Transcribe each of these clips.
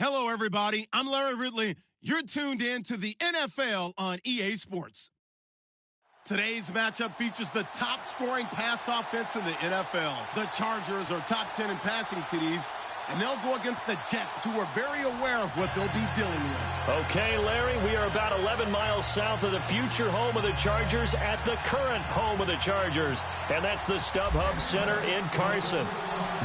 Hello, everybody. I'm Larry Ridley. You're tuned in to the NFL on EA Sports. Today's matchup features the top-scoring pass offense in the NFL. The Chargers are top 10 in passing TDs, and they'll go against the Jets, who are very aware of what they'll be dealing with. Okay, Larry, we are about 11 miles south of the future home of the Chargers at the current home of the Chargers, and that's the StubHub Center in Carson.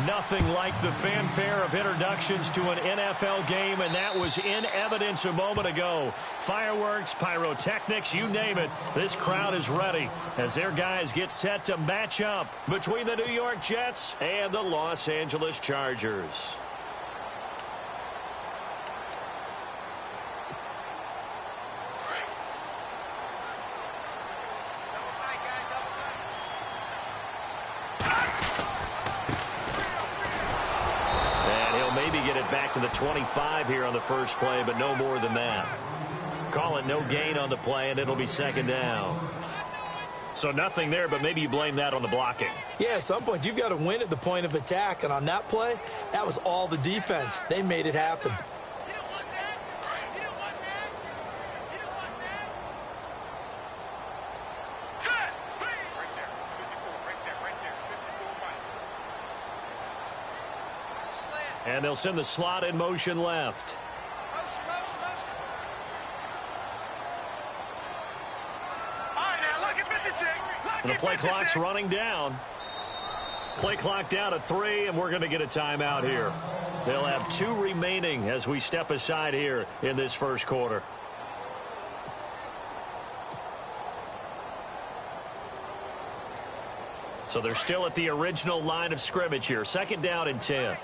Nothing like the fanfare of introductions to an NFL game, and that was in evidence a moment ago. Fireworks, pyrotechnics, you name it. This crowd is ready as their guys get set to match up between the New York Jets and the Los Angeles Chargers. Back to the 25 here on the first play, but no more than that. Call it no gain on the play, and it'll be second down. So nothing there, but maybe you blame that on the blocking. Yeah, at some point, you've got to win at the point of attack, and on that play, that was all the defense. They made it happen. And they'll send the slot in motion left. Motion. All right, now look at 56. And the play clock's running down. Play clock down to 3, and we're going to get a timeout here. They'll have 2 remaining as we step aside here in this first quarter. So they're still at the original line of scrimmage here. Second down and 10.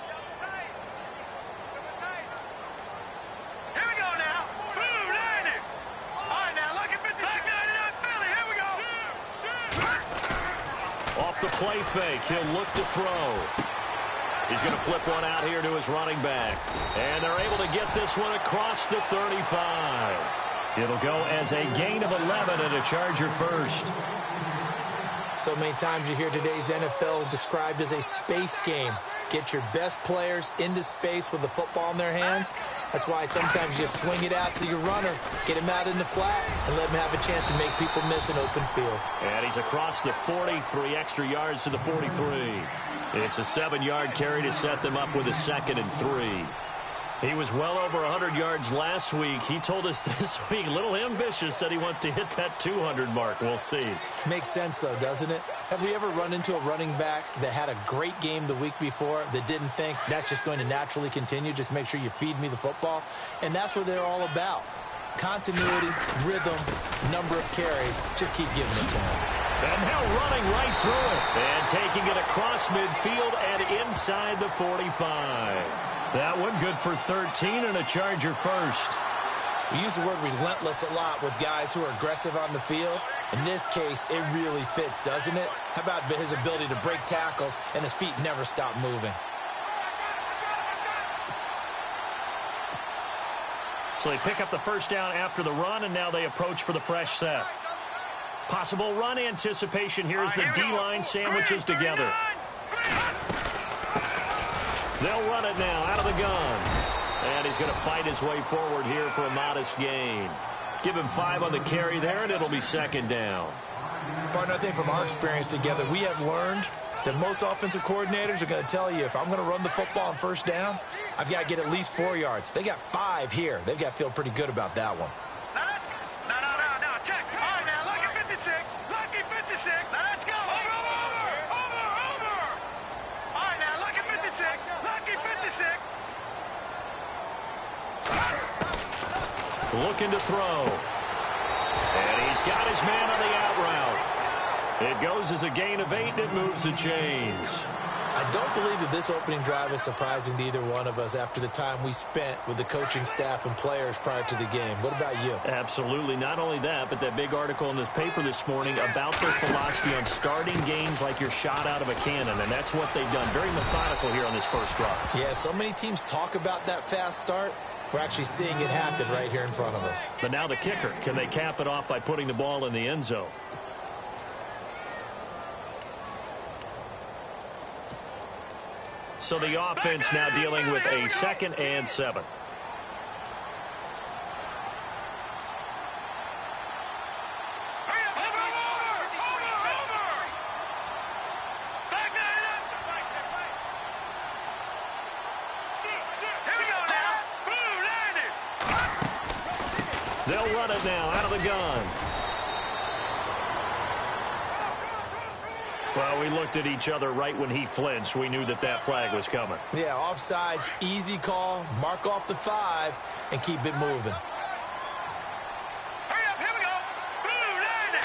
The play fake. He'll look to throw. He's going to flip one out here to his running back. And they're able to get this one across the 35. It'll go as a gain of 11 and a Charger first. So many times you hear today's NFL described as a space game. Get your best players into space with the football in their hands. That's why sometimes you swing it out to your runner, get him out in the flat, and let him have a chance to make people miss an open field. And he's across the 40, 3 extra yards to the 43. It's a 7-yard carry to set them up with a 2nd and 3. He was well over 100 yards last week. He told us this week, a little ambitious, said he wants to hit that 200 mark. We'll see. Makes sense, though, doesn't it? Have we ever run into a running back that had a great game the week before that didn't think that's just going to naturally continue? Just make sure you feed me the football. And that's what they're all about. Continuity, rhythm, number of carries. Just keep giving it to him. And now running right through it. And taking it across midfield and inside the 45. That one good for 13 and a Charger first. We use the word relentless a lot with guys who are aggressive on the field. In this case, it really fits, doesn't it? How about his ability to break tackles and his feet never stop moving? So they pick up the first down after the run, and now they approach for the fresh set. Possible run anticipation here as the D-line sandwiches together. They'll run it now out of the gun. And he's going to fight his way forward here for a modest gain. Give him 5 on the carry there, and it'll be second down. Partner, I think from our experience together, we have learned that most offensive coordinators are going to tell you, if I'm going to run the football on first down, I've got to get at least 4 yards. They got 5 here. They've got to feel pretty good about that one. No, check. All right, now, lucky 56. Lucky 56. Now, let's go. Over. All right, now, lucky 56. Lucky 56. Looking to throw. And he's got his man on the out route. It goes as a gain of 8, and it moves the chains. I don't believe that this opening drive is surprising to either one of us after the time we spent with the coaching staff and players prior to the game. What about you? Absolutely. Not only that, but that big article in the paper this morning about their philosophy on starting games like you're shot out of a cannon, and that's what they've done. Very methodical here on this first drive. Yeah, so many teams talk about that fast start. We're actually seeing it happen right here in front of us. But now the kicker. Can they cap it off by putting the ball in the end zone? So the offense now dealing with a 2nd and 7. They'll run it now out of the gun. Well, we looked at each other right when he flinched. We knew that that flag was coming. Yeah, offsides, easy call. Mark off the 5 and keep it moving. Hurry up, here we go. Blue line.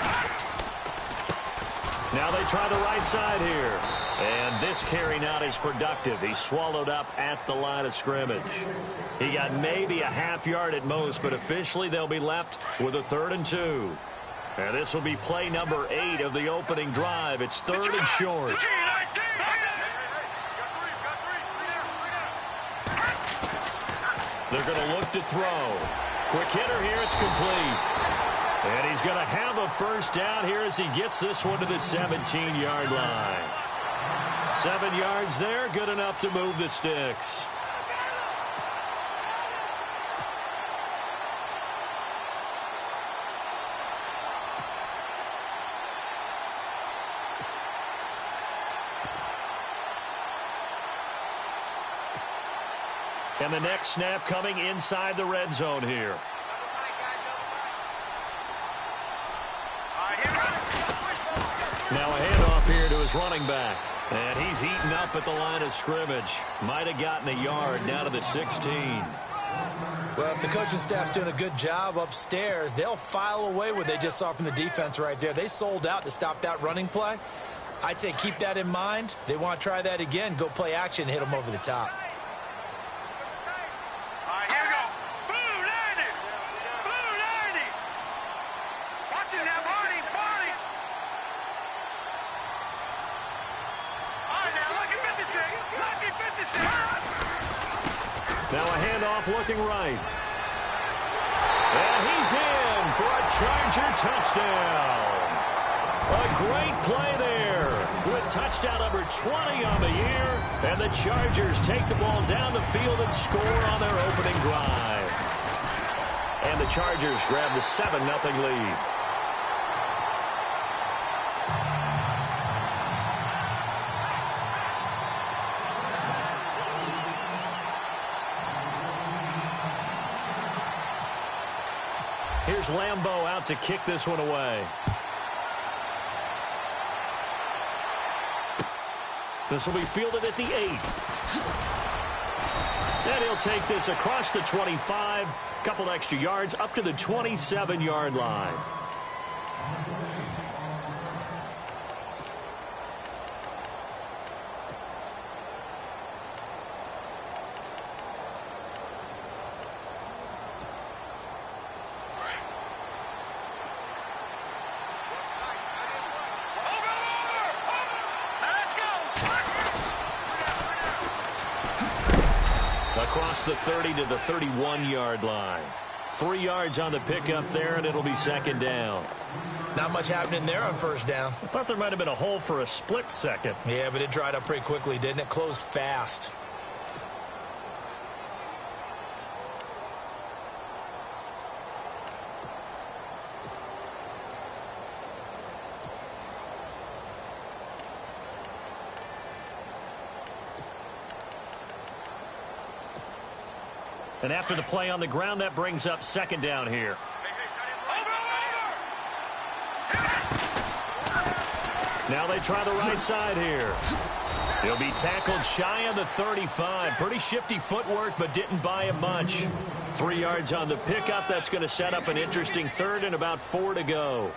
Now they try the right side here. And this carry not as productive. He's swallowed up at the line of scrimmage. He got maybe a half yard at most, but officially they'll be left with a 3rd and 2. And this will be play number 8 of the opening drive. It's 3rd and short. They're going to look to throw. Quick hitter here. It's complete. And he's going to have a first down here as he gets this one to the 17-yard line. 7 yards there. Good enough to move the sticks. And the next snap coming inside the red zone here. Now a handoff here to his running back. And he's eaten up at the line of scrimmage. Might have gotten a yard down to the 16. Well, if the coaching staff's doing a good job upstairs, they'll file away what they just saw from the defense right there. They sold out to stop that running play. I'd say keep that in mind. They want to try that again. Go play action, hit them over the top. Now a handoff looking right. And he's in for a Charger touchdown. A great play there with touchdown number 20 on the year. And the Chargers take the ball down the field and score on their opening drive. And the Chargers grab the 7-0 lead. Here's Lambeau out to kick this one away. This will be fielded at the 8. And he'll take this across the 25. Couple extra yards up to the 27-yard line. Across the 30 to the 31-yard line. 3 yards on the pickup there, and it'll be 2nd down. Not much happening there on 1st down. I thought there might have been a hole for a split second. Yeah, but it dried up pretty quickly, didn't it? Closed fast. And after the play on the ground, that brings up 2nd down here. Now they try the right side here. He'll be tackled shy of the 35. Pretty shifty footwork, but didn't buy him much. 3 yards on the pickup. That's going to set up an interesting 3rd and about 4 to go.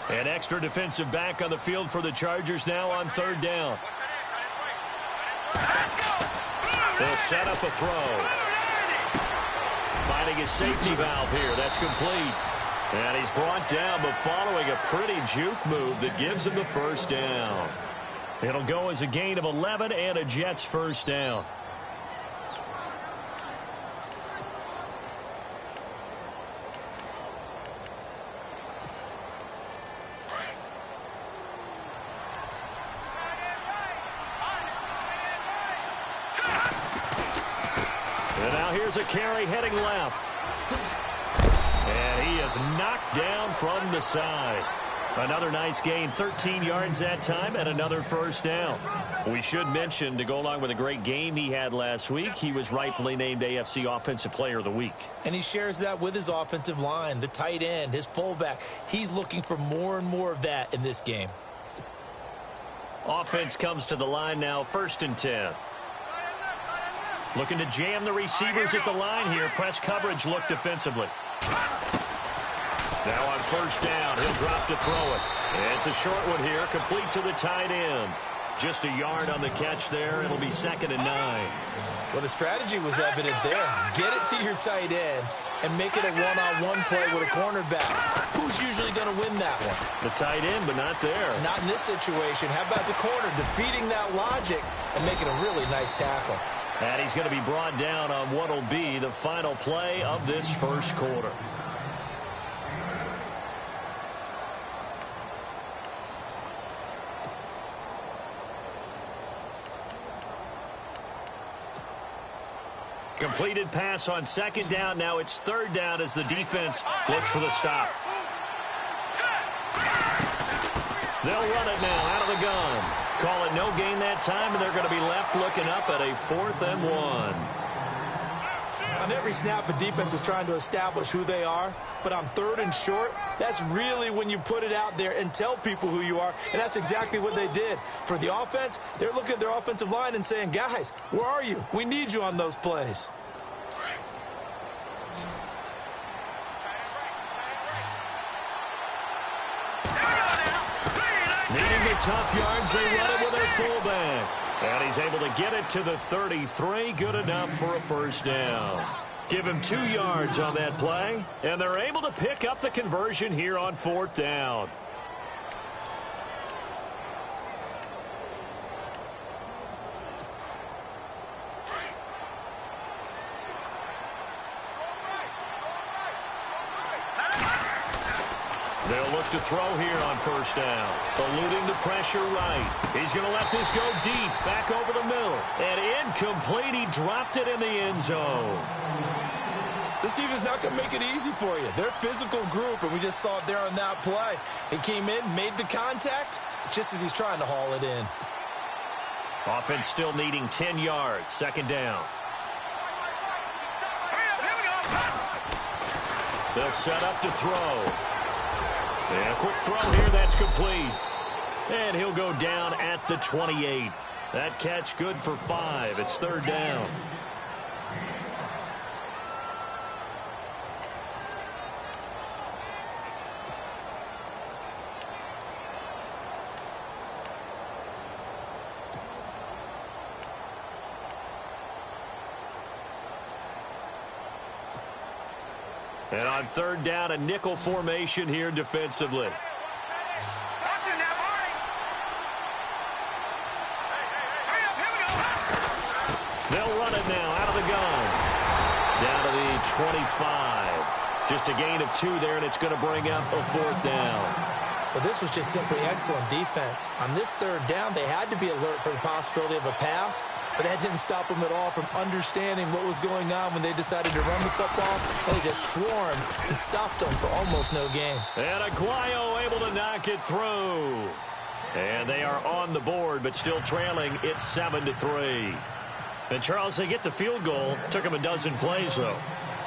An extra defensive back on the field for the Chargers now on 3rd down. They'll set up a throw. Finding his safety valve here. That's complete. And he's brought down, but following a pretty juke move that gives him the 1st down. It'll go as a gain of 11 and a Jets 1st down. And now here's a carry heading left. And he is knocked down from the side. Another nice gain, 13 yards that time, and another first down. We should mention, to go along with a great game he had last week, he was rightfully named AFC Offensive Player of the Week. And he shares that with his offensive line, the tight end, his fullback. He's looking for more and more of that in this game. Offense comes to the line now, 1st and 10. Looking to jam the receivers at the line here. Press coverage look defensively. Now on 1st down, he'll drop to throw it. It's a short one here, complete to the tight end. Just a yard on the catch there. It'll be 2nd and 9. Well, the strategy was evident there. Get it to your tight end and make it a one-on-one play with a cornerback. Who's usually going to win that one? The tight end, but not there. Not in this situation. How about the corner defeating that logic and making a really nice tackle? And he's going to be brought down on what will be the final play of this first quarter. Completed pass on 2nd down. Now it's 3rd down as the defense looks for the stop. They'll run it now out of the gun. Call it no gain that time, and they're going to be left looking up at a 4th and 1. On every snap, a defense is trying to establish who they are, but on 3rd and short, that's really when you put it out there and tell people who you are, and that's exactly what they did. For the offense, they're looking at their offensive line and saying, guys, where are you? We need you on those plays. Needing the tough yards, they run it with their fullback. And he's able to get it to the 33. Good enough for a 1st down. Give him 2 yards on that play, and they're able to pick up the conversion here on 4th down. They'll look to throw here on 1st down. Eluding the pressure right. He's going to let this go deep, back over the middle. And incomplete. He dropped it in the end zone. This team is not going to make it easy for you. They're a physical group, and we just saw it there on that play. He came in, made the contact, just as he's trying to haul it in. Offense still needing 10 yards. 2nd down. They'll set up to throw. And a quick throw here, that's complete. And he'll go down at the 28. That catch good for 5. It's 3rd down. And on 3rd down, a nickel formation here defensively. They'll run it now out of the gun. Down to the 25. Just a gain of 2 there, and it's going to bring up a 4th down. Well, this was just simply excellent defense. On this 3rd down, they had to be alert for the possibility of a pass, but that didn't stop them at all from understanding what was going on when they decided to run the football. They just swarmed and stopped them for almost no gain. And Aguayo able to knock it through. And they are on the board, but still trailing. It's 7-3. And, Charles, they get the field goal. Took them a dozen plays, though.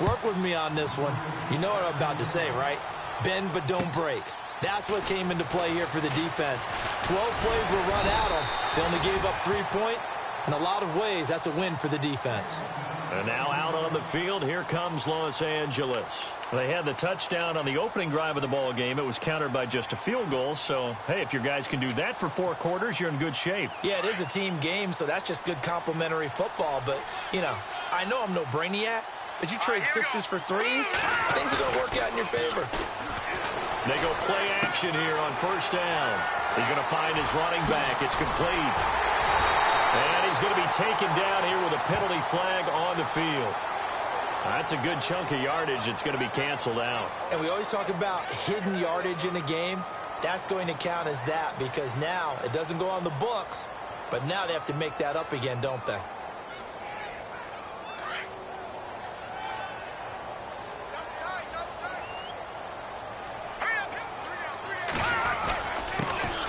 Work with me on this one. You know what I'm about to say, right? Bend but don't break. That's what came into play here for the defense. 12 plays were run at them. They only gave up 3 points. In a lot of ways, that's a win for the defense. And now out on the field, here comes Los Angeles. They had the touchdown on the opening drive of the ball game. It was countered by just a field goal. So, hey, if your guys can do that for 4 quarters, you're in good shape. Yeah, it is a team game, so that's just good complimentary football. But, you know, I know I'm no brainiac, but you trade 6s for 3s, things are going to work out in your favor. They go play action here on 1st down. He's going to find his running back. It's complete. And he's going to be taken down here with a penalty flag on the field. That's a good chunk of yardage. It's going to be canceled out. And we always talk about hidden yardage in a game. That's going to count as that because now it doesn't go on the books, but now they have to make that up again, don't they?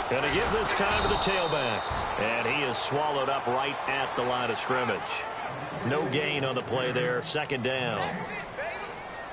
Going to give this time to the tailback. And he is swallowed up right at the line of scrimmage. No gain on the play there. Second down.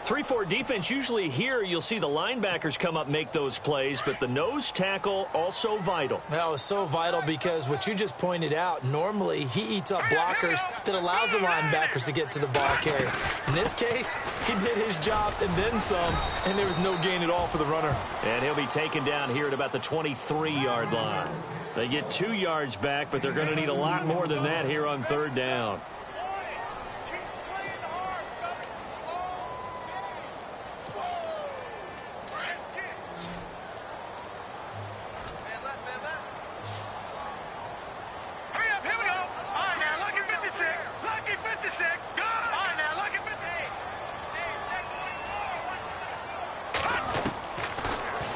3-4 defense, usually here you'll see the linebackers come up make those plays, but the nose tackle also vital. That was so vital because what you just pointed out, normally he eats up blockers that allows the linebackers to get to the ball carrier. In this case, he did his job and then some, and there was no gain at all for the runner. And he'll be taken down here at about the 23-yard line. They get 2 yards back, but they're going to need a lot more than that here on third down.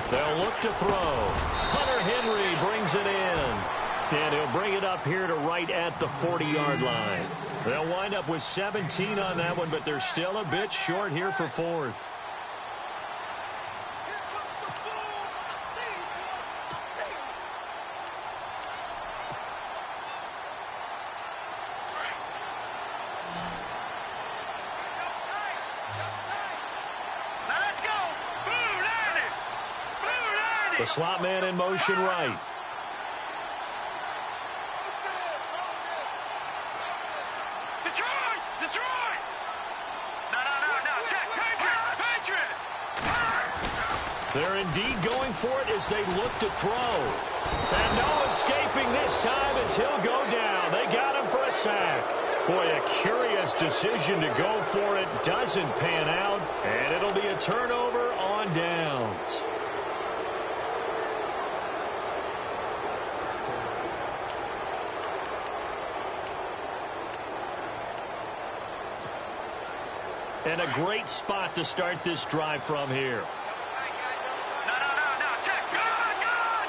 They'll look to throw. Hunter Henry brings it in. And he'll bring it up here to right at the 40-yard line. They'll wind up with 17 on that one, but they're still a bit short here for fourth. The slot man in motion right. Detroit! No. Check. Patriot! They're indeed going for it as they look to throw. And no escaping this time as he'll go down. They got him for a sack. Boy, a curious decision to go for it. Doesn't pan out. And it'll be a turnover on downs. And a great spot to start this drive from here. No. Check. Gun!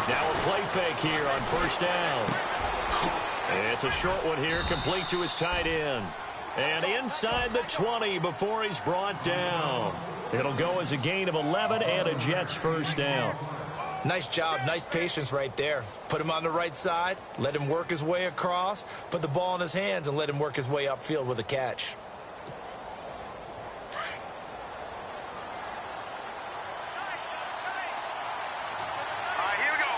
Now a play fake here on first down. It's a short one here, complete to his tight end. And inside the 20 before he's brought down. It'll go as a gain of 11 and a Jets first down. Nice job, nice patience right there. Put him on the right side, let him work his way across, put the ball in his hands, and let him work his way upfield with a catch. Here we go.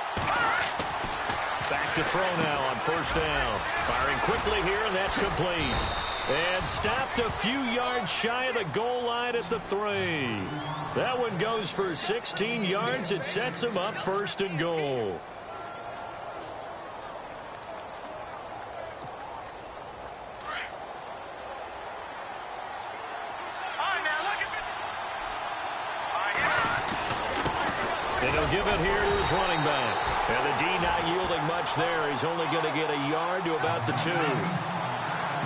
Back to throw now on first down. Firing quickly here, and that's complete. And stopped a few yards shy of the goal line at the 3. That one goes for 16 yards. It sets him up first and goal. And he'll give it here to his running back. And the D not yielding much there. He's only going to get a yard to about the 2.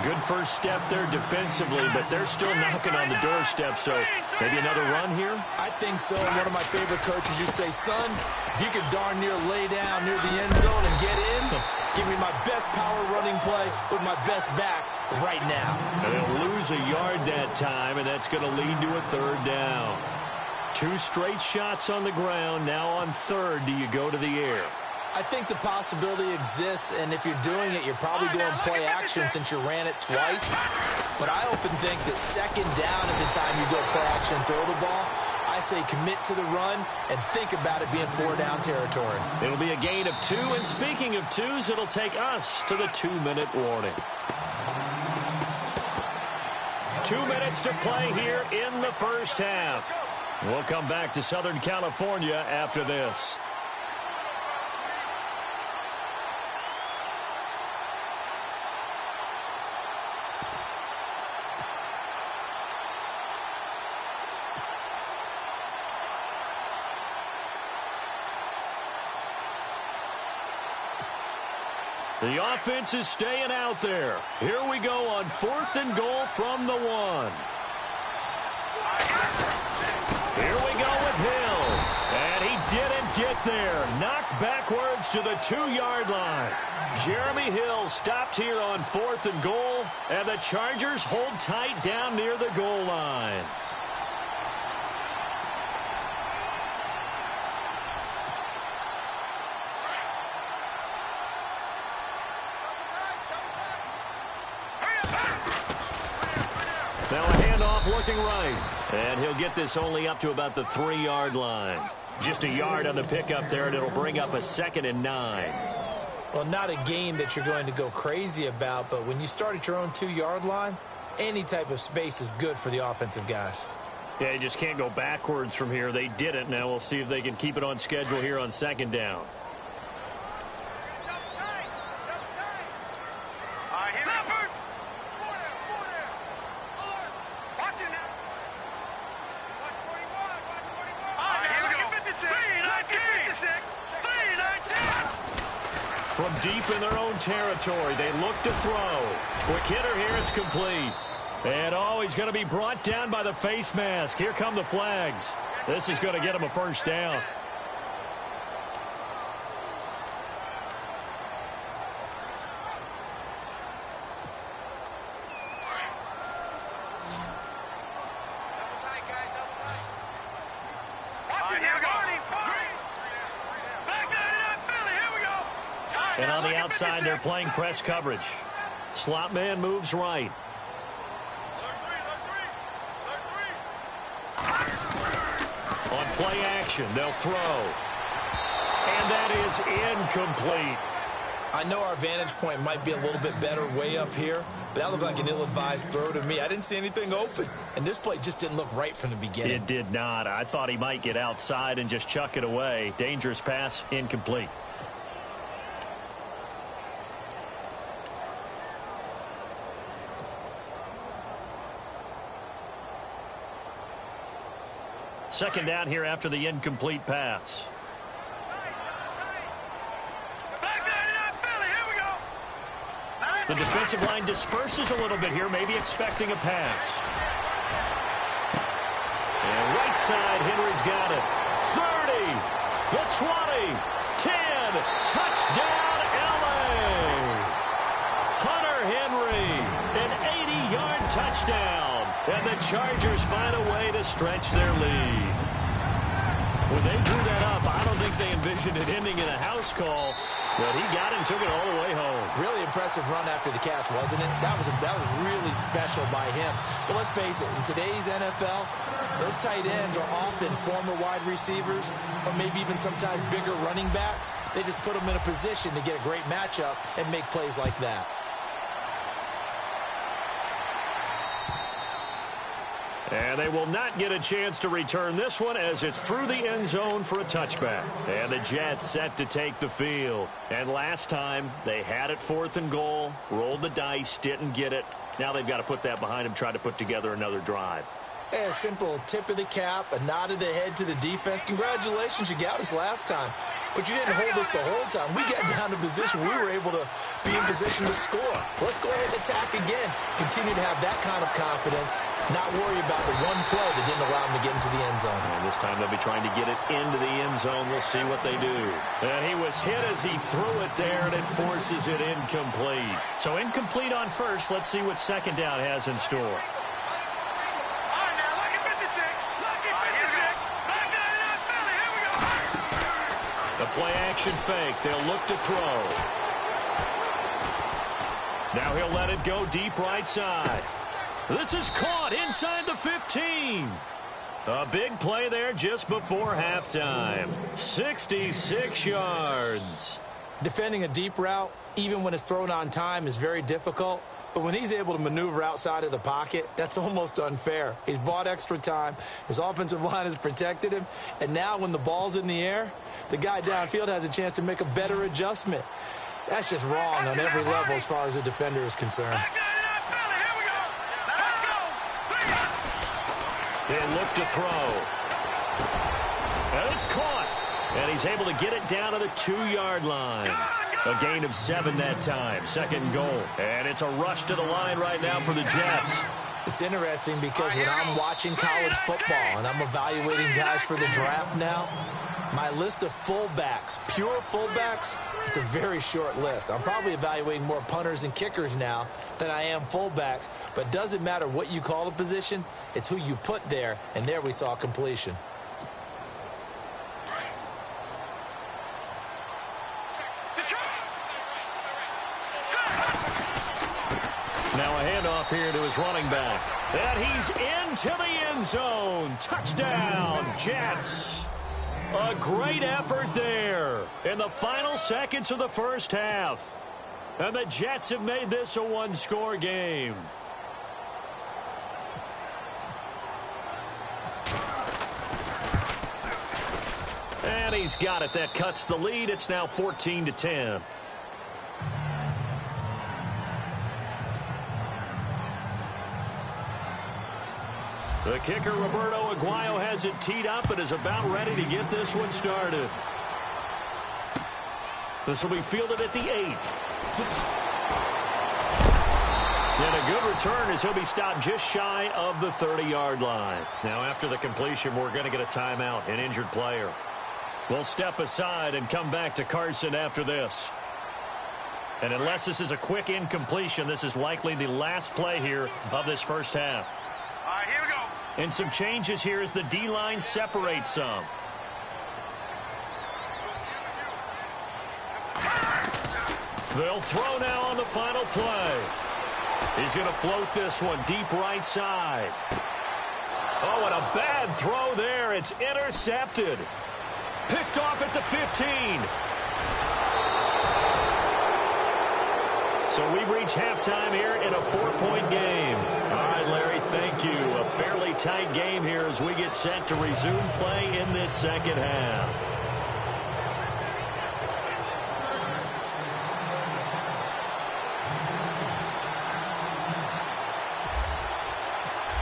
Good first step there defensively, but they're still knocking on the doorstep, so maybe another run here? I think so. One of my favorite coaches used to say, son, if you could darn near lay down near the end zone and get in, give me my best power running play with my best back right now. And they'll lose a yard that time, and that's going to lead to a third down. 2 straight shots on the ground. Now on third, do you go to the air? I think the possibility exists, and if you're doing it, you're probably going play action since you ran it twice. But I often think that second down is the time you go play action and throw the ball. I say commit to the run and think about it being 4-down territory. It'll be a gain of 2, and speaking of 2s, it'll take us to the 2-minute warning. 2 minutes to play here in the first half. We'll come back to Southern California after this. The offense is staying out there. Here we go on 4th and goal from the 1. Here we go with Hill. And he didn't get there. Knocked backwards to the 2-yard line. Jeremy Hill stopped here on 4th and goal, and the Chargers hold tight down near the goal line. Now a handoff looking right. And he'll get this only up to about the 3-yard line. Just a yard on the pickup there, and it'll bring up a 2nd and 9. Well, not a game that you're going to go crazy about, but when you start at your own 2-yard line, any type of space is good for the offensive guys. Yeah, you just can't go backwards from here. They didn't. Now we'll see if they can keep it on schedule here on 2nd down. From deep in their own territory, they look to throw. Quick hitter here, it's complete. And, oh, he's going to be brought down by the face mask. Here come the flags. This is going to get him a first down. And on the outside, they're playing press coverage. Slot man moves right. On play action, they'll throw. And that is incomplete. I know our vantage point might be a little bit better way up here, but that looked like an ill-advised throw to me. I didn't see anything open, and this play just didn't look right from the beginning. It did not. I thought he might get outside and just chuck it away. Dangerous pass, incomplete. Second down here after the incomplete pass. The defensive line disperses a little bit here, maybe expecting a pass. And right side, Henry's got it. 30, the 20, 10, touchdown LA! Hunter Henry, an 80-yard touchdown. And the Chargers find a way to stretch their lead. When they drew that up, I don't think they envisioned it ending in a house call, but he got it and took it all the way home. Really impressive run after the catch, wasn't it? That was really special by him. But let's face it, in today's NFL, those tight ends are often former wide receivers or maybe even sometimes bigger running backs. They just put them in a position to get a great matchup and make plays like that. And they will not get a chance to return this one as it's through the end zone for a touchback. And the Jets set to take the field. And last time, they had it 4th and goal, rolled the dice, didn't get it. Now they've got to put that behind them, try to put together another drive. A simple tip of the cap, a nod of the head to the defense. Congratulations, you got us last time. But you didn't hold us the whole time. We got down to position. We were able to be in position to score. Let's go ahead and attack again. Continue to have that kind of confidence. Not worry about the one play that didn't allow them to get into the end zone. And this time they'll be trying to get it into the end zone. We'll see what they do. And he was hit as he threw it there, and it forces it incomplete. So incomplete on first. Let's see what second down has in store. The play-action fake. They'll look to throw. Now he'll let it go deep right side. This is caught inside the 15. A big play there just before halftime. 66 yards. Defending a deep route, even when it's thrown on time, is very difficult. But when he's able to maneuver outside of the pocket, that's almost unfair. He's bought extra time. His offensive line has protected him. And now when the ball's in the air, the guy downfield has a chance to make a better adjustment. That's just wrong on every level as far as the defender is concerned. He'll look to throw. And it's caught. And he's able to get it down to the 2-yard line. A gain of 7 that time. Second goal. And it's a rush to the line right now for the Jets. It's interesting because when I'm watching college football and I'm evaluating guys for the draft now, My list of fullbacks, pure fullbacks, it's a very short list. I'm probably evaluating more punters and kickers now than I am fullbacks, but it doesn't matter what you call the position, it's who you put there, and there we saw completion. Now a handoff here to his running back. And he's into the end zone. Touchdown, Jets. A great effort there in the final seconds of the first half. And the Jets have made this a one-score game. And he's got it. That cuts the lead. It's now 14-10. The kicker, Roberto Aguayo, has it teed up and is about ready to get this one started. This will be fielded at the 8. And a good return as he'll be stopped just shy of the 30-yard line. Now, after the completion, we're going to get a timeout, an injured player. We'll step aside and come back to Carson after this. And unless this is a quick incompletion, this is likely the last play here of this first half. All right, here we go. And some changes here as the D-line separates some. They'll throw now on the final play. He's going to float this one deep right side. Oh, and a bad throw there. It's intercepted. Picked off at the 15. So we've reached halftime here in a 4-point game. All right, Larry, thank you. A fairly tight game here as we get set to resume play in this second half.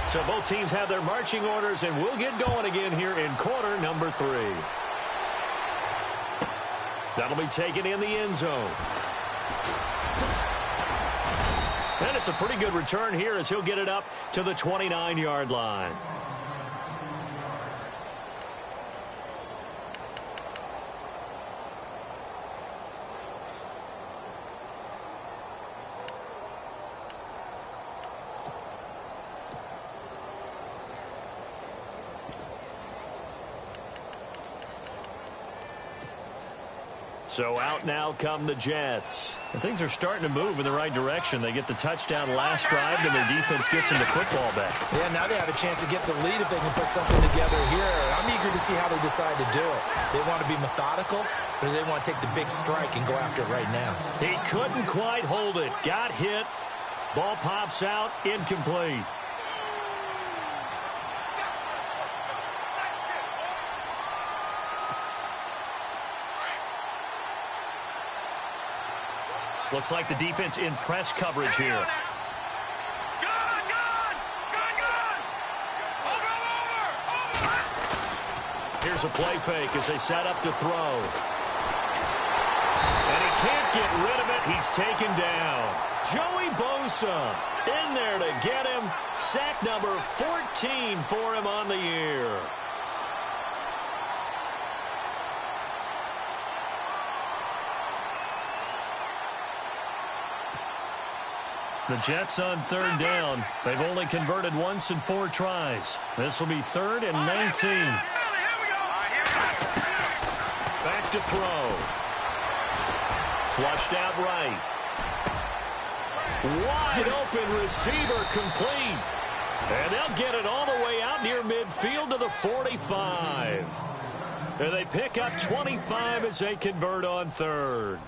So both teams have their marching orders, and we'll get going again here in quarter number 3. That'll be taken in the end zone. And it's a pretty good return here as he'll get it up to the 29-yard line. So out now come the Jets. And things are starting to move in the right direction. They get the touchdown last drive, and their defense gets into football back. Yeah, now they have a chance to get the lead if they can put something together here. I'm eager to see how they decide to do it. Do they want to be methodical, or do they want to take the big strike and go after it right now? He couldn't quite hold it. Got hit. Ball pops out. Incomplete. Looks like the defense in press coverage here. Good! Over! Here's a play fake as they set up to throw. And he can't get rid of it. He's taken down. Joey Bosa in there to get him. Sack number 14 for him on the year. The Jets on third down. They've only converted once in 4 tries. This will be 3rd and 19. Back to throw. Flushed out right. Wide open receiver complete. And they'll get it all the way out near midfield to the 45. And they pick up 25 as they convert on 3rd.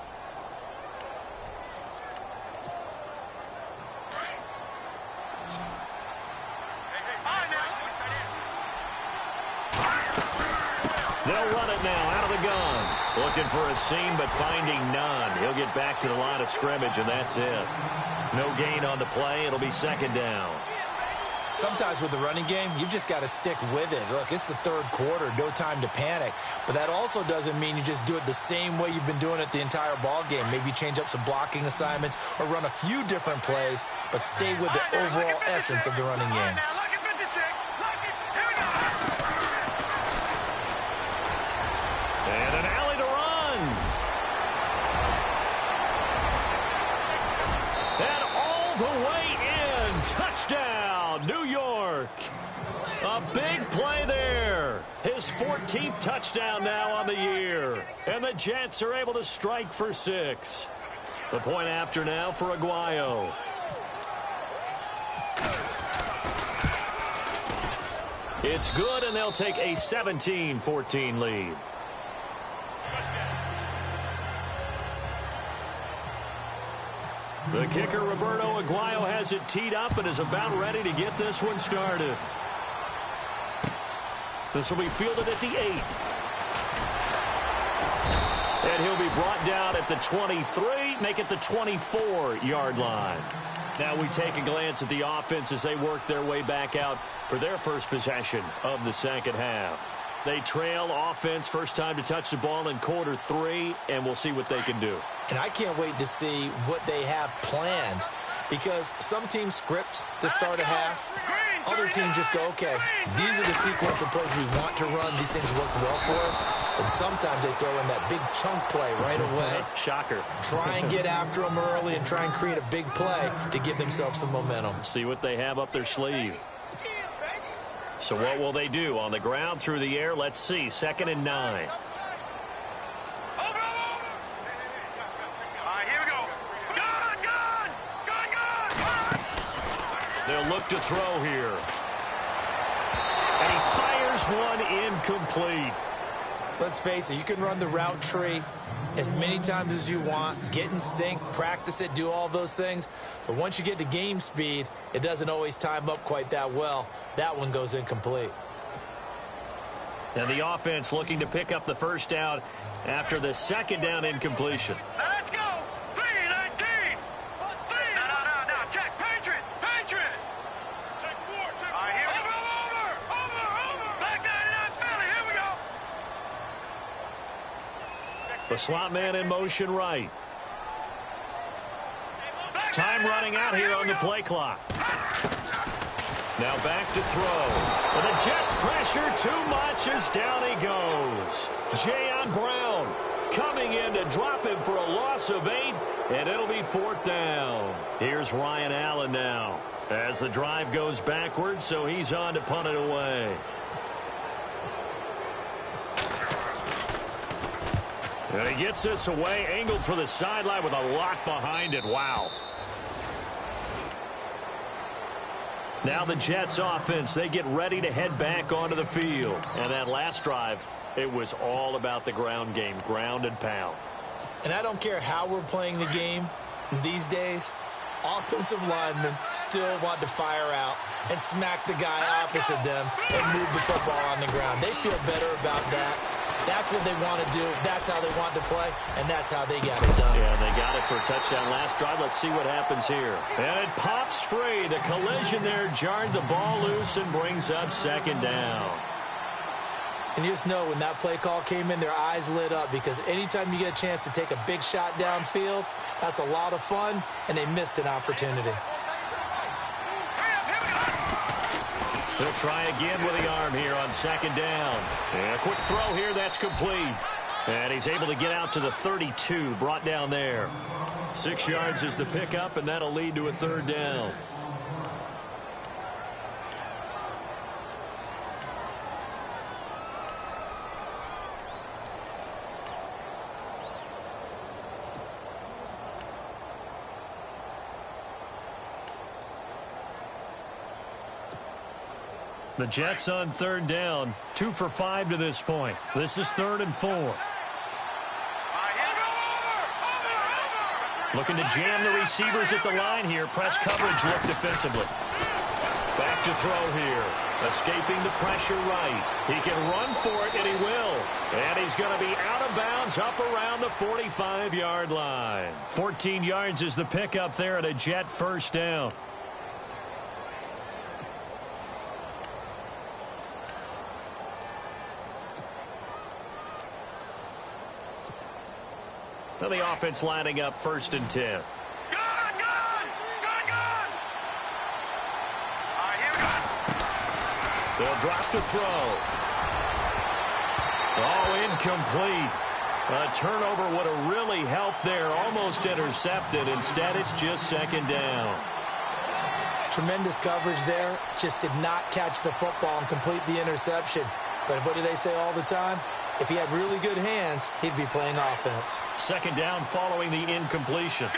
They'll run it now out of the gun. Looking for a seam, but finding none. He'll get back to the line of scrimmage, and that's it. No gain on the play. It'll be 2nd down. Sometimes with the running game, you've just got to stick with it. Look, it's the 3rd quarter, no time to panic. But that also doesn't mean you just do it the same way you've been doing it the entire ball game. Maybe change up some blocking assignments or run a few different plays, but stay with the overall essence of the running game. Touchdown, New York. A big play there. His 14th touchdown now on the year. And the Jets are able to strike for 6. The point after now for Aguayo. It's good, and they'll take a 17-14 lead. The kicker, Roberto Aguayo, has it teed up and is about ready to get this one started. This will be fielded at the 8. And he'll be brought down at the 23, make it the 24-yard line. Now we take a glance at the offense as they work their way back out for their first possession of the second half. They trail offense, first time to touch the ball in quarter 3, and we'll see what they can do. And I can't wait to see what they have planned, because some teams script to start a half. Other teams just go, okay, these are the sequence of plays we want to run. These things worked well for us. And sometimes they throw in that big chunk play right away. Shocker. Try and get after them early and try and create a big play to give themselves some momentum. See what they have up their sleeve. So what will they do? On the ground, through the air, let's see. 2nd and 9. They'll look to throw here. And he fires one incomplete. Let's face it, you can run the route tree as many times as you want, get in sync, practice it, do all those things. But once you get to game speed, it doesn't always time up quite that well. That one goes incomplete. And the offense looking to pick up the first down after the second down incompletion. Let's go. 3-19. No. Check. Patriot. Check 4. All right, here we go. Over. Back 99 Philly. Here we go. The slot man in motion right. Time running out here on the play clock. Now back to throw. And the Jets pressure too much as down he goes. Jayon Brown coming in to drop him for a loss of 8, and it'll be 4th down. Here's Ryan Allen now as the drive goes backwards, so he's on to punt it away. And he gets this away, angled for the sideline with a lock behind it. Wow. Now the Jets offense, they get ready to head back onto the field. And that last drive, it was all about the ground game, ground and pound. And I don't care how we're playing the game these days, offensive linemen still want to fire out and smack the guy opposite them and move the football on the ground. They feel better about that. That's what they want to do. That's how they want to play, and that's how they got it done. Yeah, they got it for a touchdown last drive. Let's see what happens here. And it pops free. The collision there jarred the ball loose and brings up 2nd down. And you just know when that play call came in, their eyes lit up, because anytime you get a chance to take a big shot downfield, that's a lot of fun, and they missed an opportunity. He'll try again with the arm here on 2nd down. And a quick throw here, that's complete. And he's able to get out to the 32, brought down there. 6 yards is the pickup, and that'll lead to a 3rd down. The Jets on 3rd down, 2 for 5 to this point. This is 3rd and 4. Looking to jam the receivers at the line here. Press coverage look defensively. Back to throw here. Escaping the pressure right. He can run for it, and he will. And he's going to be out of bounds up around the 45-yard line. 14 yards is the pickup there at a Jet first down. So the offense lining up 1st and 10. Gun! All right, here we go. They'll drop to throw. Oh, incomplete. A turnover would have really helped there. Almost intercepted. Instead, it's just 2nd down. tremendous coverage there. Just did not catch the football and complete the interception. But what do they say all the time? If he had really good hands, he'd be playing offense. Second down following the incompletion.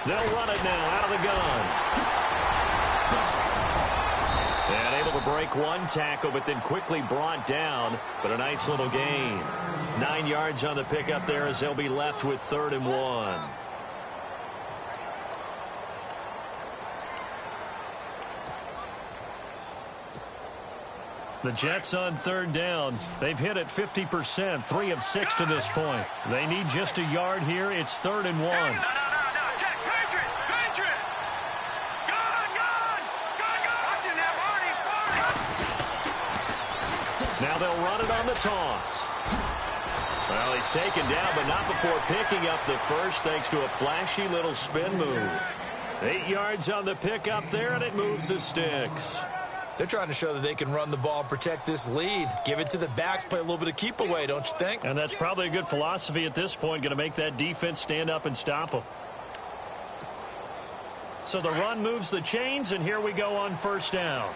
They'll run it now out of the gun. And able to break one tackle, but then quickly brought down. But a nice little gain. 9 yards on the pickup there as they'll be left with 3rd and 1. The Jets on 3rd down. They've hit it 50%, 3 of 6 to this point. They need just a yard here. It's 3rd and 1. Now they'll run it on the toss. Well, he's taken down, but not before picking up the first, thanks to a flashy little spin move. 8 yards on the pickup there, and it moves the sticks. They're trying to show that they can run the ball and protect this lead. Give it to the backs, play a little bit of keep away, don't you think? And that's probably a good philosophy at this point, going to make that defense stand up and stop them. So the run moves the chains, and here we go on 1st down.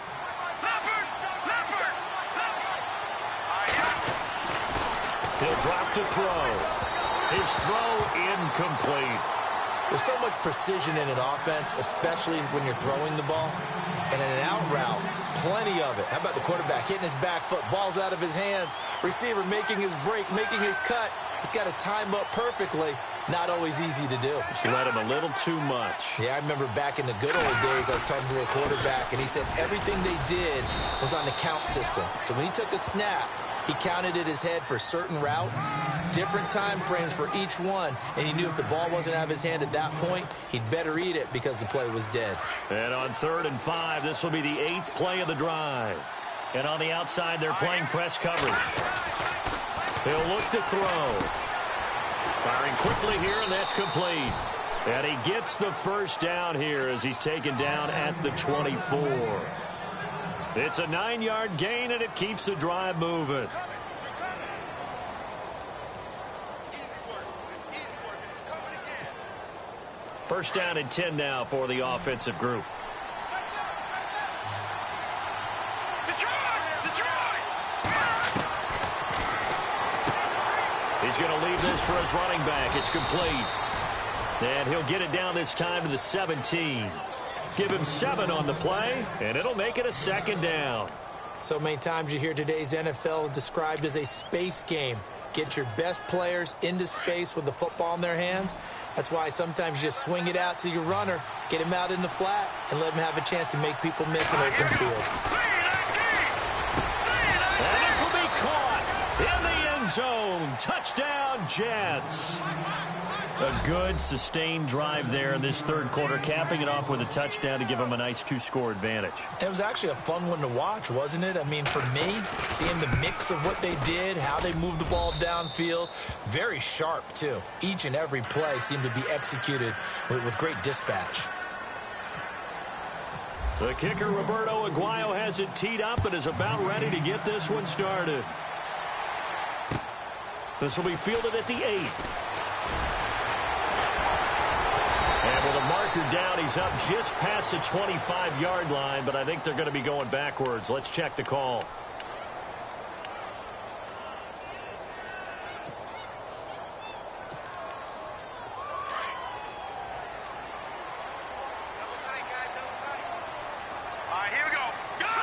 He'll drop to throw. His throw incomplete. There's so much precision in an offense, especially when you're throwing the ball. And in an out route, plenty of it. How about the quarterback hitting his back foot, ball's out of his hands, receiver making his break, making his cut. He's got to time up perfectly. Not always easy to do. Just let him a little too much. Yeah, I remember back in the good old days, I was talking to a quarterback, and he said everything they did was on the count system. So when he took a snap, he counted in his head for certain routes, different time frames for each one, and he knew if the ball wasn't out of his hand at that point, he'd better eat it because the play was dead. And on 3rd and 5, this will be the 8th play of the drive. And on the outside, they're playing press coverage. He'll look to throw. Firing quickly here, and that's complete. And he gets the 1st down here as he's taken down at the 24. It's a 9-yard gain, and it keeps the drive moving. First down and 10 now for the offensive group. He's going to leave this for his running back. It's complete. And he'll get it down this time to the 17. Give him 7 on the play, and it'll make it a 2nd down. So many times you hear today's NFL described as a space game. Get your best players into space with the football in their hands. That's why sometimes you just swing it out to your runner, get him out in the flat, and let him have a chance to make people miss an open field. And this will be caught in the end zone. Touchdown, Jets. A good, sustained drive there in this 3rd quarter, capping it off with a touchdown to give them a nice 2-score advantage. It was actually a fun one to watch, wasn't it? I mean, for me, seeing the mix of what they did, how they moved the ball downfield, very sharp, too. Each and every play seemed to be executed with great dispatch. The kicker, Roberto Aguayo, has it teed up and is about ready to get this one started. This will be fielded at the 8. And with a marker down, he's up just past the 25-yard line, but I think they're going to be going backwards. Let's check the call. All right, here we go. Gun!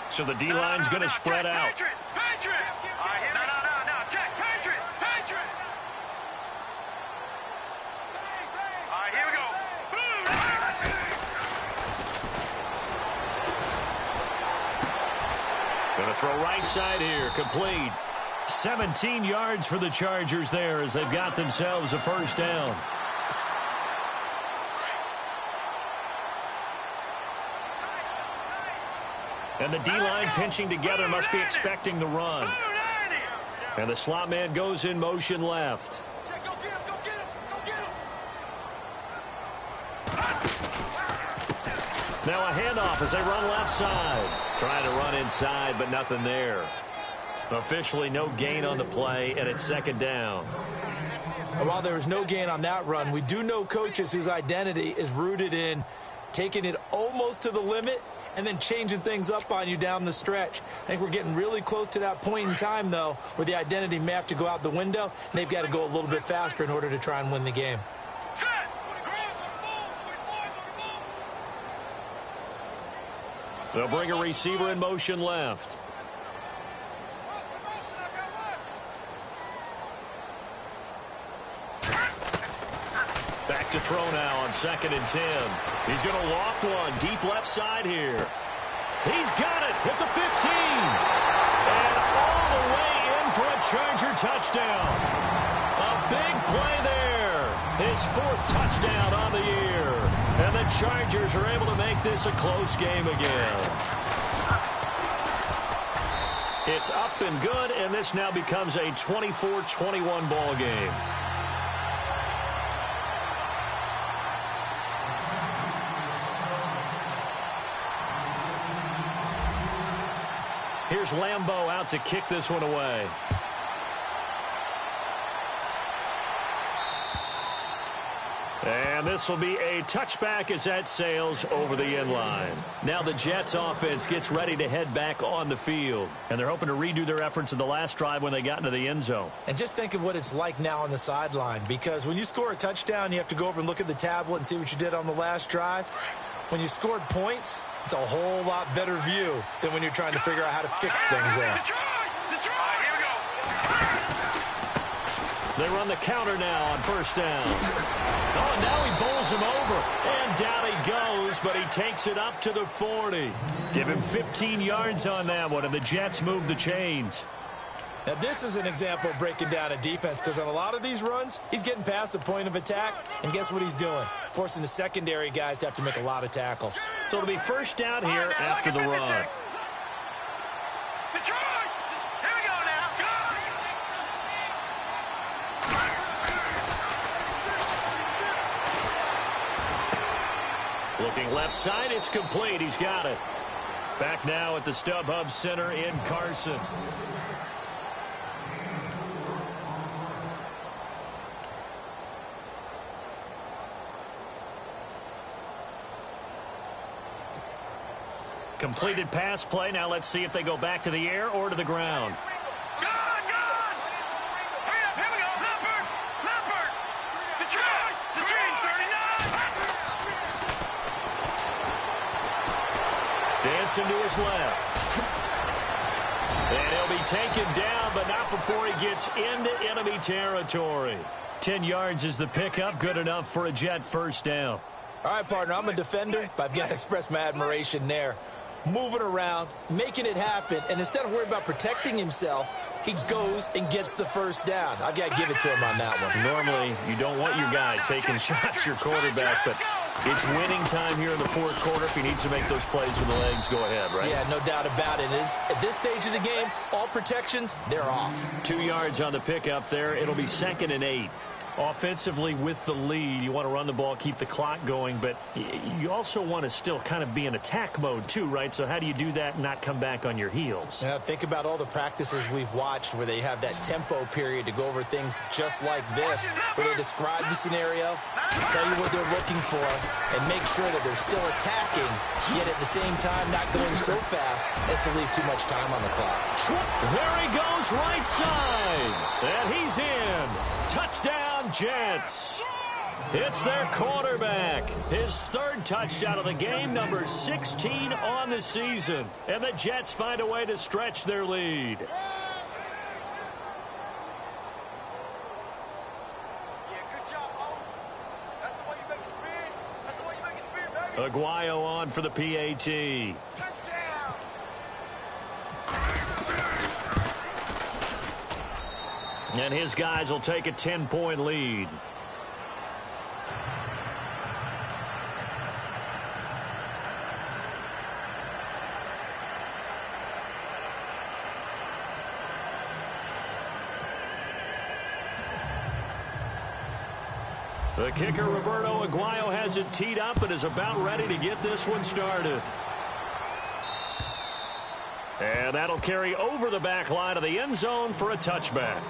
So the D-line's going to spread out. Patriot! All right, here we go. No, check. Patriot! All right, here we go. Going to throw right side here, complete. 17 yards for the Chargers there as they've got themselves a 1st down. And the D-line pinching together, must be expecting the run. And the slot man goes in motion left. Now a handoff as they run left side. Trying to run inside, but nothing there. Officially no gain on the play, and it's second down. While there was no gain on that run, we do know coaches whose identity is rooted in taking it almost to the limit and then changing things up on you down the stretch. I think we're getting really close to that point in time, though, where the identity may have to go out the window, and they've got to go a little bit faster in order to try and win the game. They'll bring a receiver in motion left. Back to throw now on 2nd and 10. He's going to loft one deep left side here. He's got it at the 15. And all the way in for a Charger touchdown. A big play there. His 4th touchdown on the year. And the Chargers are able to make this a close game again. It's up and good, and this now becomes a 24-21 ball game. Here's Lambeau out to kick this one away. And this will be a touchback as that sails over the end line. Now the Jets offense gets ready to head back on the field. And they're hoping to redo their efforts in the last drive when they got into the end zone. And just think of what it's like now on the sideline, because when you score a touchdown, you have to go over and look at the tablet and see what you did on the last drive. When you scored points, it's a whole lot better view than when you're trying to figure out how to fix things there. They run the counter now on 1st down. Oh, and now he bowls him over. And down he goes, but he takes it up to the 40. Give him 15 yards on that one, and the Jets move the chains. Now, this is an example of breaking down a defense, because on a lot of these runs, he's getting past the point of attack, and guess what he's doing? Forcing the secondary guys to have to make a lot of tackles. So it'll be 1st down here after the run. Looking left side, it's complete. He's got it. Back now at the StubHub Center in Carson. Completed pass play. Now let's see if they go back to the air or to the ground. Dancing to his left. And he'll be taken down, but not before he gets into enemy territory. 10 yards is the pickup. Good enough for a Jet 1st down. All right, partner, I'm a defender, but I've got to express my admiration there. Moving around, making it happen, and instead of worrying about protecting himself, he goes and gets the 1st down. I've got to give it to him on that one. Normally, you don't want your guy taking shots, your quarterback, but it's winning time here in the 4th quarter. If he needs to make those plays with the legs, go ahead, right? Yeah, no doubt about it. At this stage of the game, all protections, they're off. 2 yards on the pickup there. It'll be 2nd and 8. Offensively with the lead, you want to run the ball, keep the clock going, but you also want to still kind of be in attack mode too, right? So how do you do that and not come back on your heels? Now, think about all the practices we've watched where they have that tempo period to go over things just like this, where they describe the scenario, tell you what they're looking for, and make sure that they're still attacking, yet at the same time not going so fast as to leave too much time on the clock. There he goes, right side, and he's in. Touchdown, Jets. It's their quarterback. His 3rd touchdown of the game, number 16 on the season. And the Jets find a way to stretch their lead. Aguayo on for the PAT. And his guys will take a 10-point lead. The kicker, Roberto Aguayo, has it teed up and is about ready to get this one started. And that'll carry over the back line of the end zone for a touchback.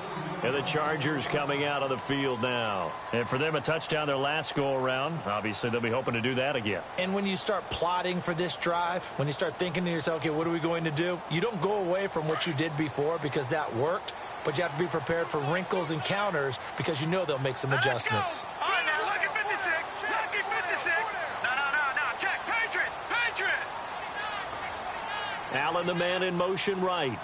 And the Chargers coming out of the field now. And for them, a touchdown their last go-around. Obviously, they'll be hoping to do that again. And when you start plotting for this drive, when you start thinking to yourself, okay, what are we going to do? You don't go away from what you did before because that worked, but you have to be prepared for wrinkles and counters because you know they'll make some adjustments. All right, now, look at 56. Lucky 56. No. Check. Patriot. Allen, the man in motion right.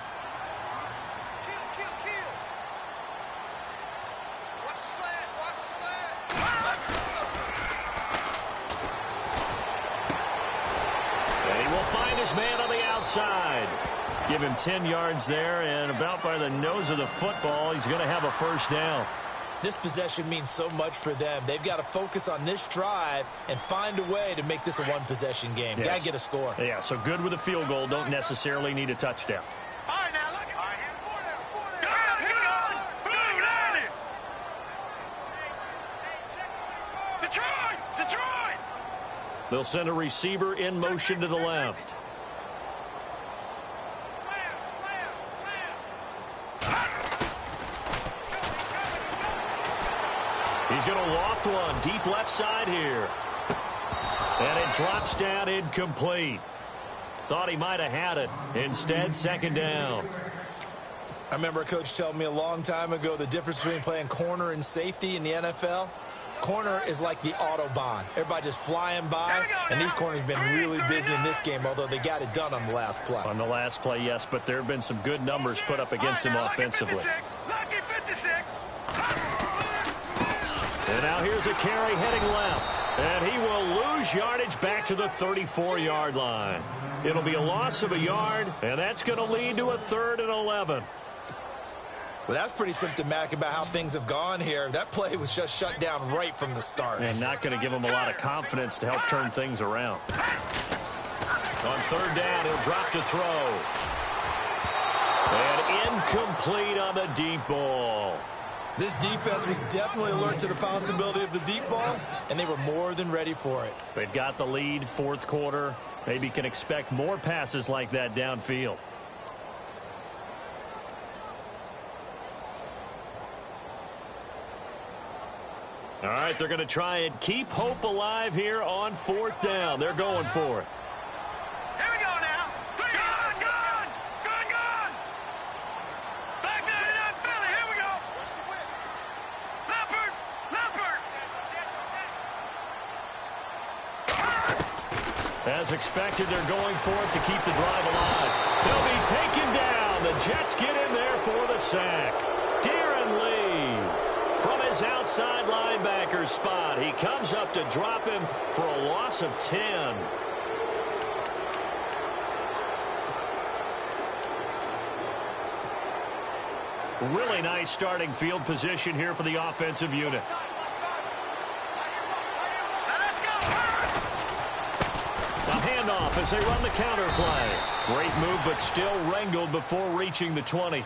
Man on the outside. Give him 10 yards there, and about by the nose of the football, he's going to have a first down. This possession means so much for them. They've got to focus on this drive and find a way to make this a one-possession game. Yes. Got to get a score. Yeah, so good with a field goal. Don't necessarily need a touchdown. All right, now, look at Detroit! They'll send a receiver in motion to the left. He's going to loft one deep left side here. And it drops down incomplete. Thought he might have had it. Instead, second down. I remember a coach telling me a long time ago the difference between playing corner and safety in the NFL. Corner is like the Autobahn. Everybody just flying by, and these corners have been really busy in this game, although they got it done on the last play. On the last play, yes, but there have been some good numbers put up against him offensively. Lucky 56. And now here's a carry heading left. And he will lose yardage back to the 34-yard line. It'll be a loss of a yard, and that's going to lead to a 3rd and 11. Well, that's pretty symptomatic about how things have gone here. That play was just shut down right from the start. And not going to give him a lot of confidence to help turn things around. On 3rd down, he'll drop to throw. And incomplete on the deep ball. This defense was definitely alert to the possibility of the deep ball, and they were more than ready for it. They've got the lead, 4th quarter. Maybe can expect more passes like that downfield. All right, they're going to try and keep hope alive here on 4th down. They're going for it. Here we go now. Gone. Back there in that Philly. Here we go. Leopard. As expected, they're going for it to keep the drive alive. They'll be taken down. The Jets get in there for the sack. Darren Lee from his outside linebacker spot. He comes up to drop him for a loss of 10. Really nice starting field position here for the offensive unit. A handoff as they run the counter play. Great move, but still wrangled before reaching the 20.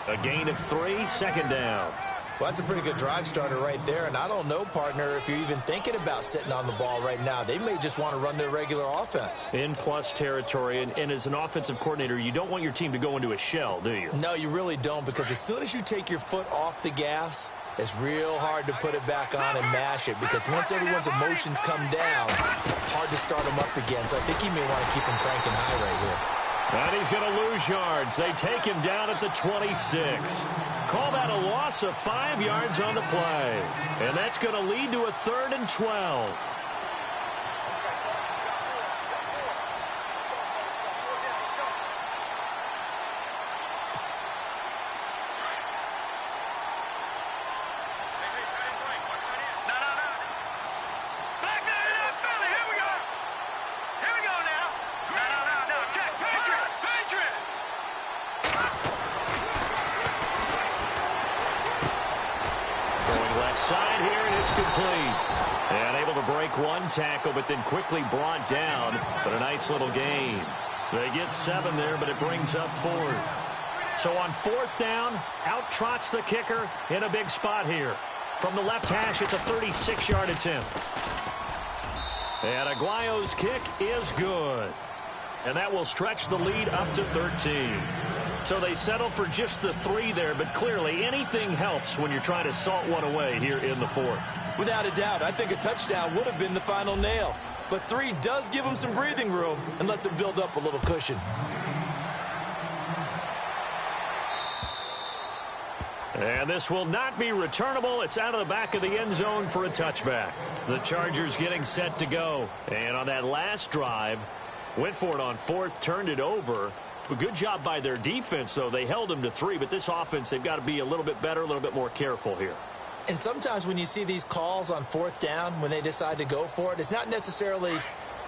A gain of 3, 2nd down. Well, that's a pretty good drive starter right there, and I don't know, partner, if you're even thinking about sitting on the ball right now. They may just want to run their regular offense. In plus territory, and as an offensive coordinator, you don't want your team to go into a shell, do you? No, you really don't, because as soon as you take your foot off the gas, it's real hard to put it back on and mash it, because once everyone's emotions come down, hard to start them up again. So I think you may want to keep them cranking high right here. And he's going to lose yards. They take him down at the 26. Call that a loss of 5 yards on the play. And that's going to lead to a 3rd and 12. Side here, and it's complete. And able to break one tackle, but then quickly brought down. But a nice little gain. They get 7 there, but it brings up 4th. So on 4th down, out trots the kicker in a big spot here. From the left hash, it's a 36-yard attempt. And Aguayo's kick is good. And that will stretch the lead up to 13. So they settle for just the 3 there, but clearly anything helps when you're trying to salt one away here in the 4th. Without a doubt, I think a touchdown would have been the final nail. But 3 does give them some breathing room and lets them build up a little cushion. And this will not be returnable. It's out of the back of the end zone for a touchback. The Chargers getting set to go. And on that last drive, went for it on 4th, turned it over. A good job by their defense, though. They held them to 3, but this offense, they've got to be a little bit better, a little bit more careful here. And sometimes when you see these calls on 4th down, when they decide to go for it, it's not necessarily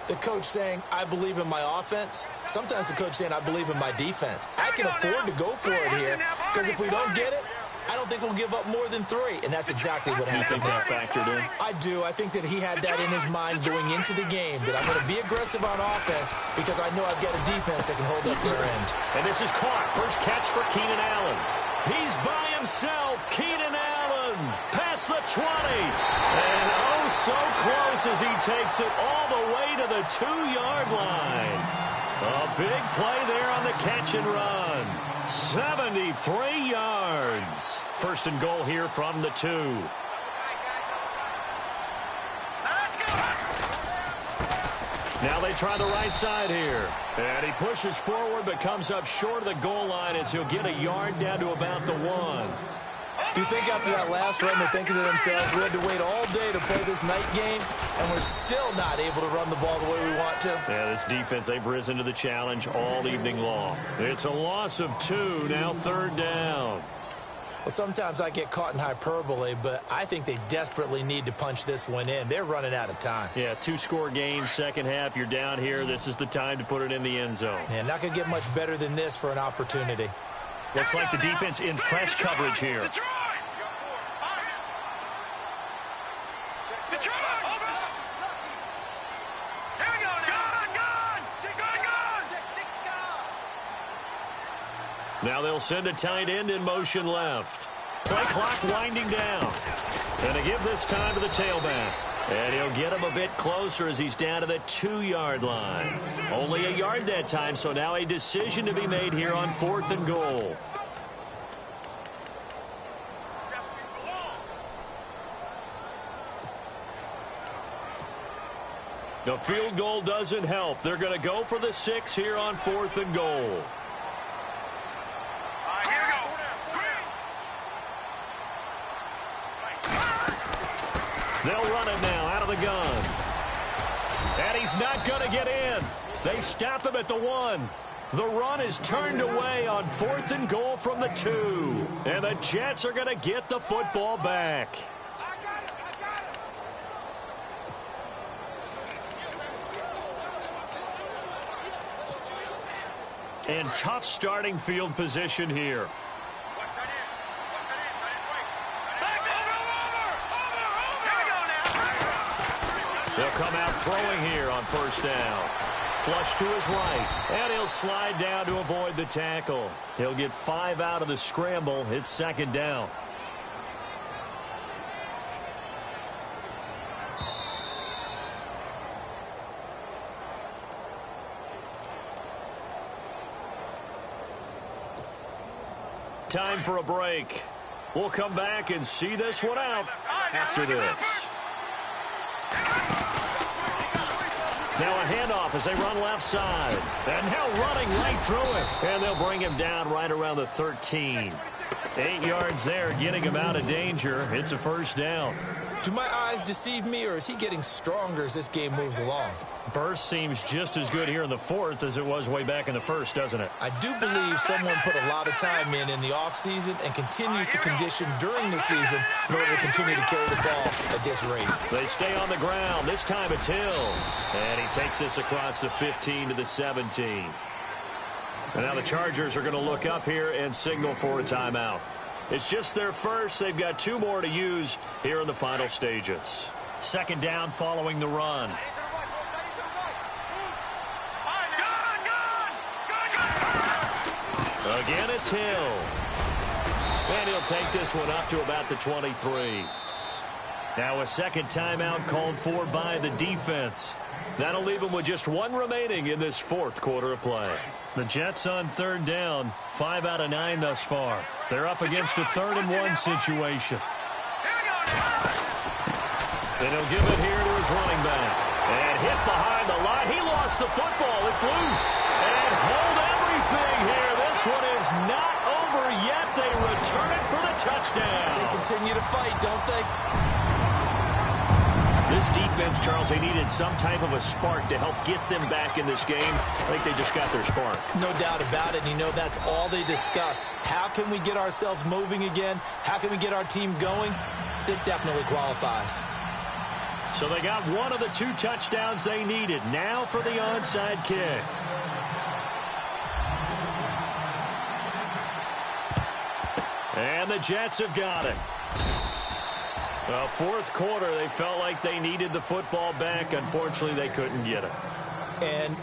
the coach saying, I believe in my offense. Sometimes the coach saying, I believe in my defense. I can afford to go for it here, because if we don't get it, I don't think we'll give up more than 3, and that's exactly what happened there. Factored in? I do. I think that he had that in his mind going into the game, that I'm going to be aggressive on offense because I know I've got a defense that can hold up their end. And this is caught. First catch for Keenan Allen. He's by himself. Keenan Allen past the 20. And oh, so close as he takes it all the way to the 2-yard line. A big play there on the catch and run. 73 yards. First and goal here from the 2. Now they try the right side here. And he pushes forward but comes up short of the goal line as he'll get a yard down to about the 1. Do you think after that last run they're thinking to themselves, we had to wait all day to play this night game, and we're still not able to run the ball the way we want to? Yeah, this defense, they've risen to the challenge all evening long. It's a loss of 2, now 3rd down. Well, sometimes I get caught in hyperbole, but I think they desperately need to punch this one in. They're running out of time. Yeah, 2-score game, second half, you're down here. This is the time to put it in the end zone. Yeah, not going to get much better than this for an opportunity. Looks like the defense in press coverage here. Now they'll send a tight end in motion left. Play clock winding down. And they give this time to the tailback. And he'll get him a bit closer as he's down to the 2-yard line. Only a yard that time, so now a decision to be made here on 4th and goal. The field goal doesn't help. They're going to go for the 6 here on 4th and goal. They'll run it now out of the gun. And he's not going to get in. They stop him at the 1. The run is turned away on 4th and goal from the 2. And the Jets are going to get the football back. And tough starting field position here. They'll come out throwing here on 1st down. Flush to his right. And he'll slide down to avoid the tackle. He'll get 5 out of the scramble. It's 2nd down. Time for a break. We'll come back and see this one out after this. Now a handoff as they run left side. And now running right through it. And they'll bring him down right around the 13. 8 yards there, getting him out of danger. It's a 1st down. Do my eyes deceive me, or is he getting stronger as this game moves along? Burst seems just as good here in the 4th as it was way back in the 1st, doesn't it? I do believe someone put a lot of time in the offseason and continues to condition during the season in order to continue to carry the ball at this rate. They stay on the ground. This time it's Hill. And he takes this across the 15 to the 17. And now the Chargers are going to look up here and signal for a timeout. It's just their first. They've got 2 more to use here in the final stages. 2nd down following the run. Again, it's Hill. And he'll take this one up to about the 23. Now a second timeout called for by the defense. That'll leave them with just one remaining in this fourth quarter of play. The Jets on third down, 5 out of 9 thus far. They're up against a 3rd-and-1 situation. And he'll give it here to his running back. And hit behind the line. He lost the football. It's loose. And hold everything here. This one is not over yet. They return it for the touchdown. They continue to fight, don't they? This defense, Charles, they needed some type of a spark to help get them back in this game. I think they just got their spark. No doubt about it. You know, that's all they discussed. How can we get ourselves moving again? How can we get our team going? This definitely qualifies. So they got one of the 2 touchdowns they needed. Now for the onside kick. And the Jets have got it. Well, fourth quarter, they felt like they needed the football back. Unfortunately, they couldn't get it. And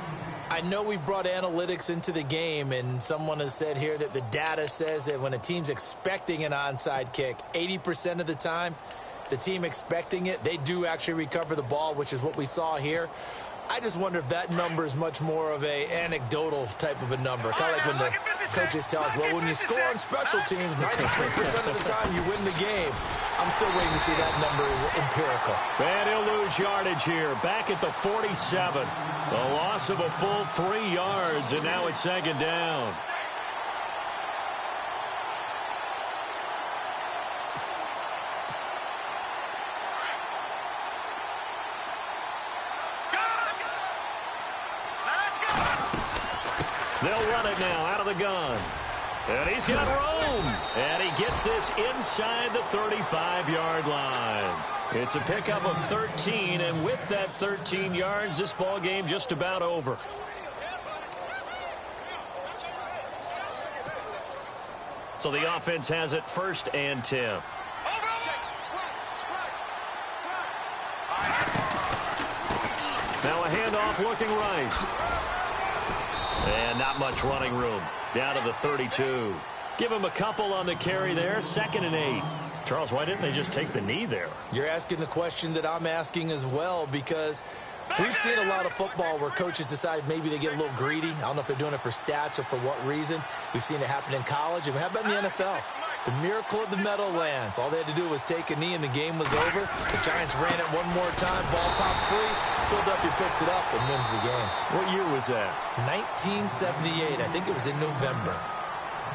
I know we brought analytics into the game, and someone has said here that the data says that when a team's expecting an onside kick, 80% of the time, the team expecting it, they do actually recover the ball, which is what we saw here. I just wonder if that number is much more of a anecdotal type of a number. Kind of like when the coaches tell us, well, when you score on special teams, 93% of the time you win the game. I'm still waiting to see that number is empirical. And he'll lose yardage here. Back at the 47. A loss of a full 3 yards, and now it's 2nd down. They'll run it now out of the gun. And he's got room. And he gets this inside the 35-yard line. It's a pickup of 13, and with that 13 yards, this ball game just about over. So the offense has it 1st and 10. Now a handoff looking right. And not much running room. Down to the 32. Give him a couple on the carry there. 2nd and 8. Charles, why didn't they just take the knee there? You're asking the question that I'm asking as well, because we've seen a lot of football where coaches decide maybe they get a little greedy. I don't know if they're doing it for stats or for what reason. We've seen it happen in college. And how about in the NFL? The miracle of the Meadowlands. All they had to do was take a knee and the game was over. The Giants ran it one more time. Ball popped free. Philadelphia picks it up and wins the game. What year was that? 1978. I think it was in November.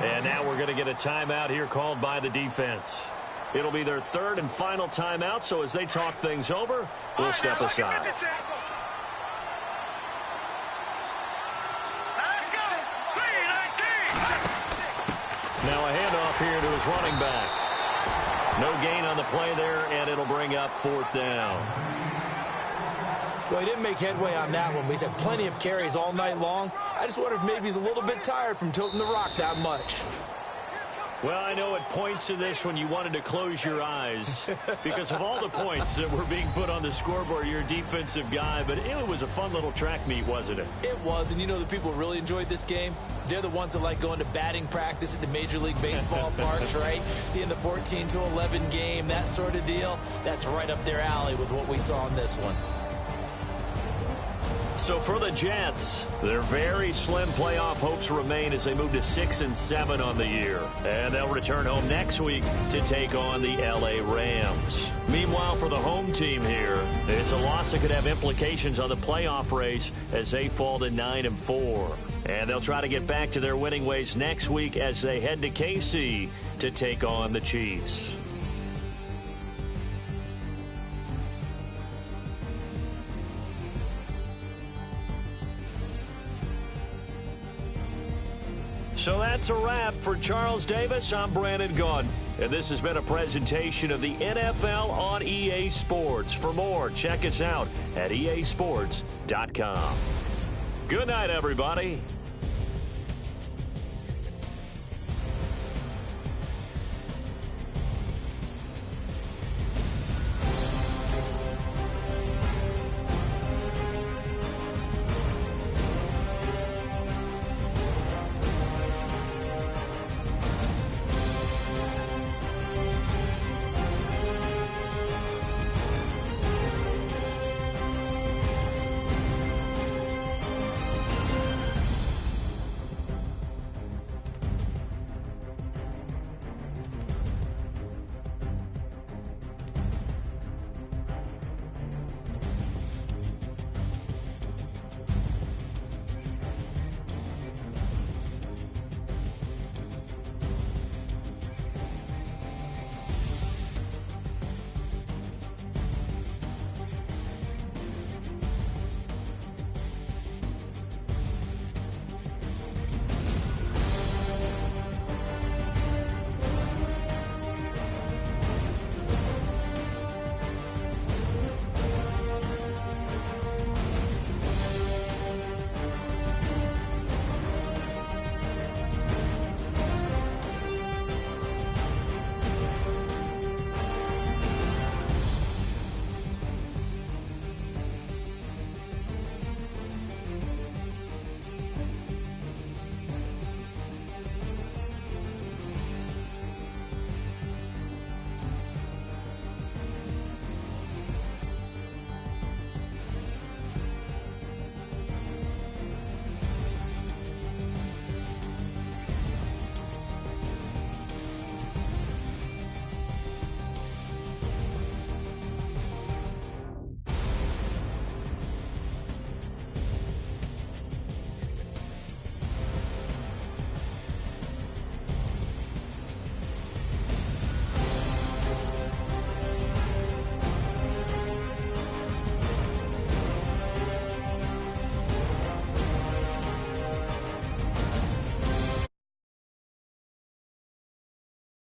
And now we're going to get a timeout here called by the defense. It'll be their 3rd and final timeout, so as they talk things over, we'll step aside. Now a handoff here to his running back. No gain on the play there, and it'll bring up 4th down. Well, he didn't make headway on that one. He's had plenty of carries all night long. I just wonder if maybe he's a little bit tired from toting the rock that much. Well, I know at points in this when you wanted to close your eyes because of all the points that were being put on the scoreboard. You're a defensive guy, but it was a fun little track meet, wasn't it? It was, and you know the people who really enjoyed this game? They're the ones that like going to batting practice at the Major League Baseball parks, right? Seeing the 14-11 game, that sort of deal. That's right up their alley with what we saw in this one. So for the Jets, their very slim playoff hopes remain as they move to 6-7 on the year. And they'll return home next week to take on the LA Rams. Meanwhile, for the home team here, it's a loss that could have implications on the playoff race as they fall to 9-4. And they'll try to get back to their winning ways next week as they head to KC to take on the Chiefs. So that's a wrap for Charles Davis. I'm Brandon Gunn, and this has been a presentation of the NFL on EA Sports. For more, check us out at easports.com. Good night, everybody.